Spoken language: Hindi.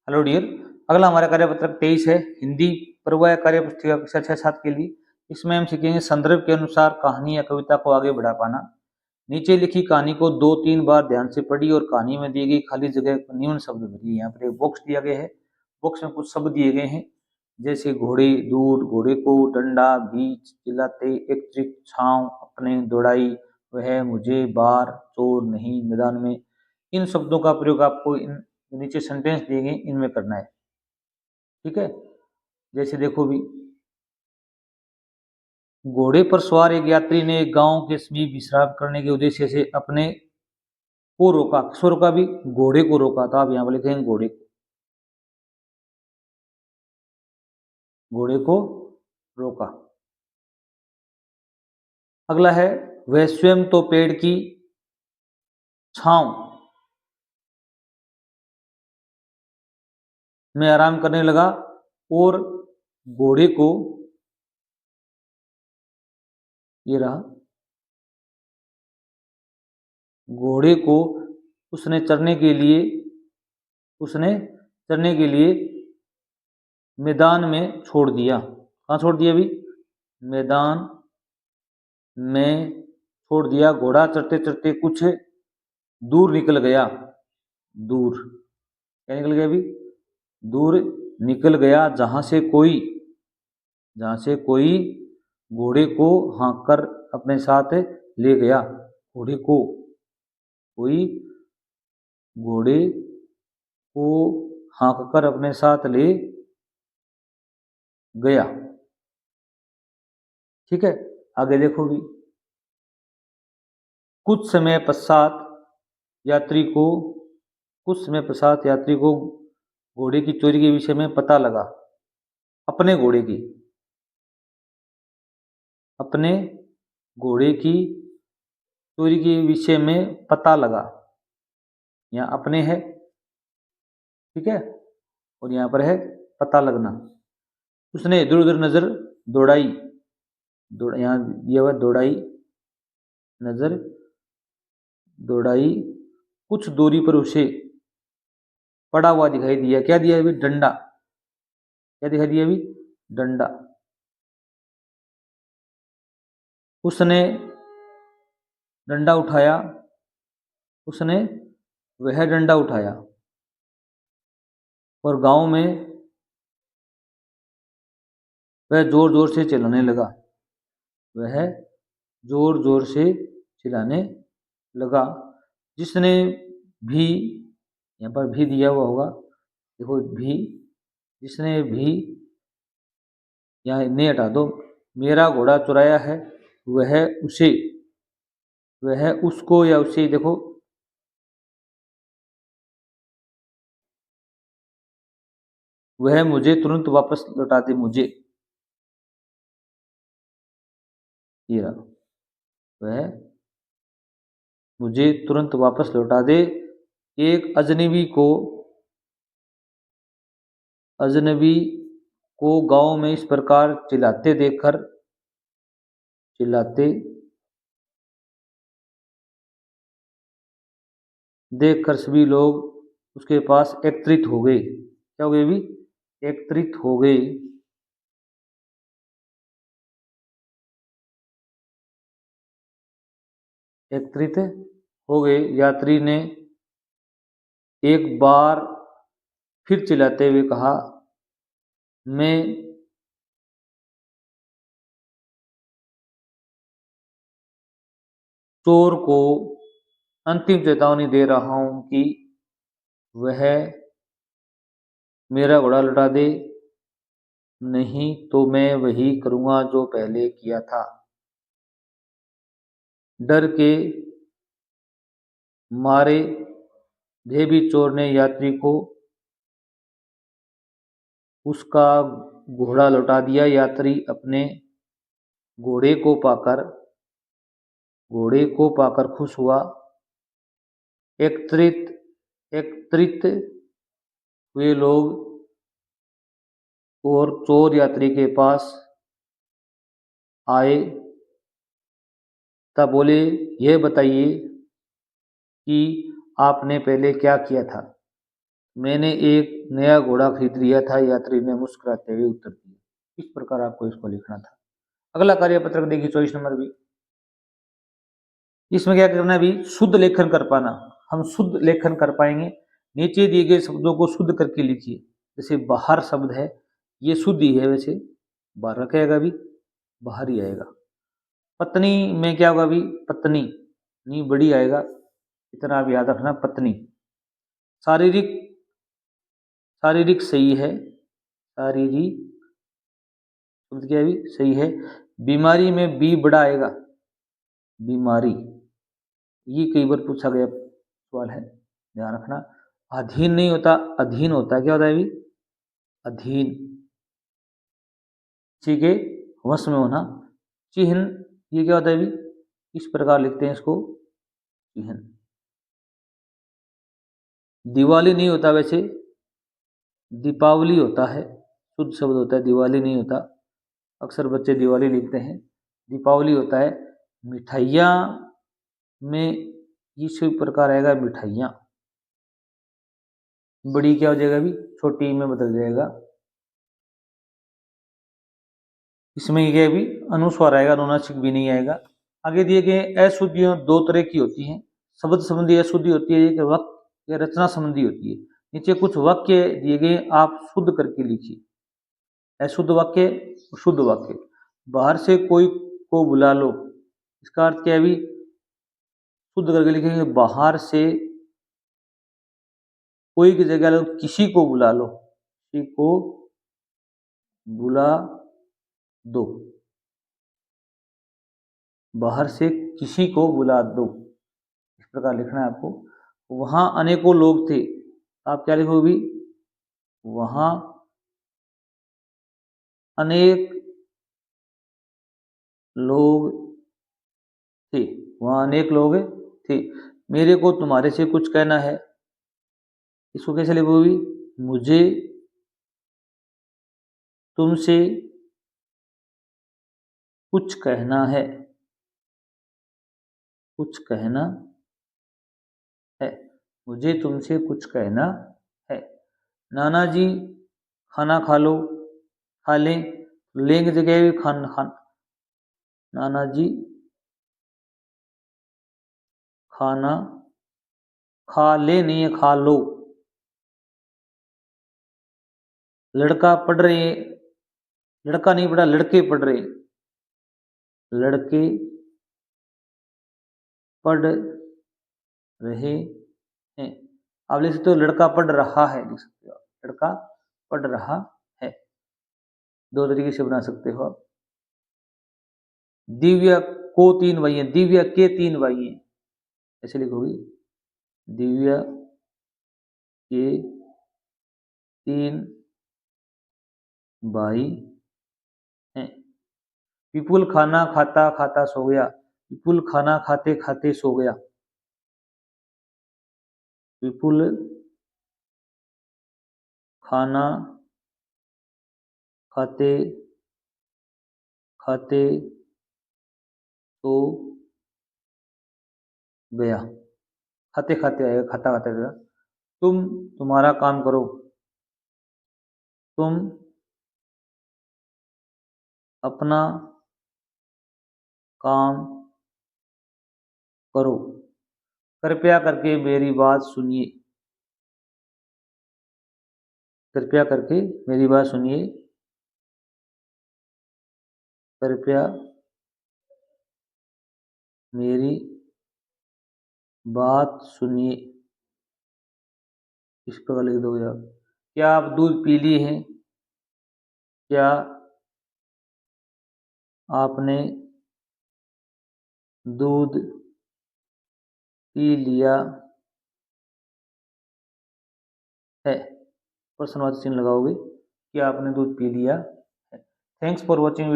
Hello dear. अगला हमारा कार्यपत्रक 23 है, हिंदी पूर्व कार्य पुस्तिका कक्षा 6-7 के लिए। इसमें हम सीखेंगे संदर्भ के अनुसार कहानी या कविता को आगे बढ़ा पाना। नीचे लिखी कहानी को 2-3 बार ध्यान से पढ़ी और कहानी में दी गई खाली जगह पर निम्न शब्द भरिए। यहाँ पर एक बॉक्स दिया गया है, बॉक्स में कुछ शब्द दिए गए हैं जैसे घोड़े, दूर, घोड़े को, डंडा, बीच, चिल्लाते, एक छांव, अपने, दौड़ाई, वह, मुझे, बार, चोर, नहीं, मैदान में। इन शब्दों का प्रयोग आपको इन नीचे सेंटेंस दिए गए इनमें करना है। ठीक है, जैसे देखो भी, घोड़े पर सवार एक यात्री ने एक गांव के समीप विश्राम करने के उद्देश्य से अपने को रोका। किसको रोका? भी घोड़े को रोका। तो आप यहां पर लिखेंगे घोड़े को रोका। अगला है, वह स्वयं तो पेड़ की छांव में आराम करने लगा और घोड़े को, ये रहा, घोड़े को उसने चरने के लिए मैदान में छोड़ दिया। कहाँ छोड़ दिया? भी मैदान में छोड़ दिया। घोड़ा चढ़ते चढ़ते कुछ दूर निकल गया। दूर क्या निकल गया? भी दूर निकल गया, जहां से कोई घोड़े को हाँक कर अपने साथ ले गया। घोड़े को कोई घोड़े को हाँक कर अपने साथ ले गया। ठीक है, आगे देखो भी, कुछ समय पश्चात यात्री को घोड़े की चोरी के विषय में पता लगा। अपने घोड़े की चोरी के विषय में पता लगा। यहाँ अपने है, ठीक है, और यहाँ पर है पता लगना। उसने इधर उधर नजर दौड़ाई। यहाँ दिया हुआ दौड़ाई, नजर दौड़ाई। कुछ दूरी पर उसे पड़ा हुआ दिखाई दिया। क्या दिया? अभी डंडा। क्या दिखाई दिया? अभी डंडा। उसने डंडा उठाया। वह डंडा उठाया और गांव में वह जोर जोर से चिल्लाने लगा। वह जोर जोर से चिल्लाने लगा। जिसने भी, यहाँ पर भी दिया हुआ होगा, देखो भी, जिसने भी, यहाँ नहीं हटा दो, मेरा घोड़ा चुराया है, वह उसको या उसे, देखो वह मुझे तुरंत वापस लौटा दे। मुझे, ये रहा, वह मुझे तुरंत वापस लौटा दे। एक अजनबी को गांव में इस प्रकार चिल्लाते देखकर सभी लोग उसके पास एकत्रित हो गए। क्या हो गए? भी एकत्रित हो गए। एकत्रित हो गए। यात्री ने एक बार फिर चिल्लाते हुए कहा, मैं चोर को अंतिम चेतावनी दे रहा हूं कि वह मेरा घोड़ा लौटा दे, नहीं तो मैं वही करूंगा जो पहले किया था। डर के मारे भयभीत चोर ने यात्री को उसका घोड़ा लौटा दिया। यात्री अपने घोड़े को पाकर खुश हुआ। एकत्रित हुए लोग और चोर यात्री के पास आए तब बोले, यह बताइए कि आपने पहले क्या किया था। मैंने एक नया घोड़ा खरीद लिया था, यात्री ने मुस्कुराते हुए उत्तर दिया। इस प्रकार आपको इसको लिखना था। अगला कार्यपत्रक देखिए 24 नंबर भी। इसमें क्या करना है अभी, शुद्ध लेखन कर पाना। हम शुद्ध लेखन कर पाएंगे। नीचे दिए गए शब्दों को शुद्ध करके लिखिए। जैसे बाहर शब्द है, ये शुद्ध ही है, वैसे बाहर क्या आएगा अभी, बाहर ही आएगा। पत्नी में क्या होगा अभी, पत्नी, नी बड़ी आएगा, इतना आप याद रखना, पत्नी। शारीरिक, शारीरिक सही है, शारीरिक शब्द क्या है अभी, सही है। बीमारी में बी बड़ा आएगा, बीमारी, ये कई बार पूछा गया सवाल है, ध्यान रखना। अधीन नहीं होता, अधीन होता है, क्या होता है अभी, अधीन, ठीक है, वश में होना। चिन्ह, ये क्या होता है अभी, इस प्रकार लिखते हैं इसको, चिन्ह। दिवाली नहीं होता, वैसे दीपावली होता है, शुद्ध शब्द होता है, दिवाली नहीं होता। अक्सर बच्चे दिवाली लिखते हैं, दीपावली होता है। मिठाइयाँ में इस प्रकार आएगा, मिठाइयाँ, बड़ी क्या हो जाएगा अभी, छोटी में बदल जाएगा। इसमें ये भी अनुस्वार आएगा, अनुनासिक भी नहीं आएगा। आगे दिए गए अशुद्धियां दो तरह की होती हैं। शब्द संबंधी अशुद्धि होती है, एक वाक्य या रचना संबंधी होती है। नीचे कुछ वाक्य दिए गए, आप शुद्ध करके लिखिए। अशुद्ध वाक्य, शुद्ध वाक्य। बाहर से कोई को बुला लो, इसका अर्थ क्या है अभी, शुद्ध करके लिखेंगे, बाहर से कोई की जगह लो, किसी को बुला लो, किसी को बुला दो, बाहर से किसी को बुला दो, इस प्रकार लिखना है आपको। वहां अनेकों लोग थे, आप क्या लिखोगे, वहां अनेक लोग थे, वहां अनेक लोग थे। मेरे को तुम्हारे से कुछ कहना है, इसको कैसे लिखोगे, मुझे तुमसे कुछ कहना है, कुछ कहना है, मुझे तुमसे कुछ कहना है। नाना जी खाना खा लो, खा लें, लेंगे जगह खान खान, नाना जी खाना खा ले, नहीं है खा लो। लड़का पढ़ रहे, लड़का नहीं पढ़ा, लड़के पढ़ रहे, लड़के पढ़ रहे हैं। आप लिख सकते हो लड़का पढ़ रहा है, लिख सकते हो, लड़का पढ़ रहा है, दो तरीके से बना सकते हो आप। दिव्या को तीन भाई हैं, दिव्या के तीन भाई हैं, ऐसे लिखोगे, दिव्या के तीन भाई हैं। विपुल खाना खाता खाता सो गया, विपुल खाना खाते खाते सो गया, विपुल खाना खाते खाते सो गया, खाते खाते आएगा, खाता खाते आएगा। तुम तुम्हारा काम करो, तुम अपना काम करो, कृपया करके मेरी बात सुनिए, कृपया करके मेरी बात सुनिए, कृपया मेरी बात सुनिए, इस प्रकार लिख दोगे आप। क्या आप दूध पी लिए हैं, क्या आपने दूध पी लिया है, प्रश्नवाची चिन्ह लगाओगे, क्या आपने दूध पी लिया है। Thanks for watching.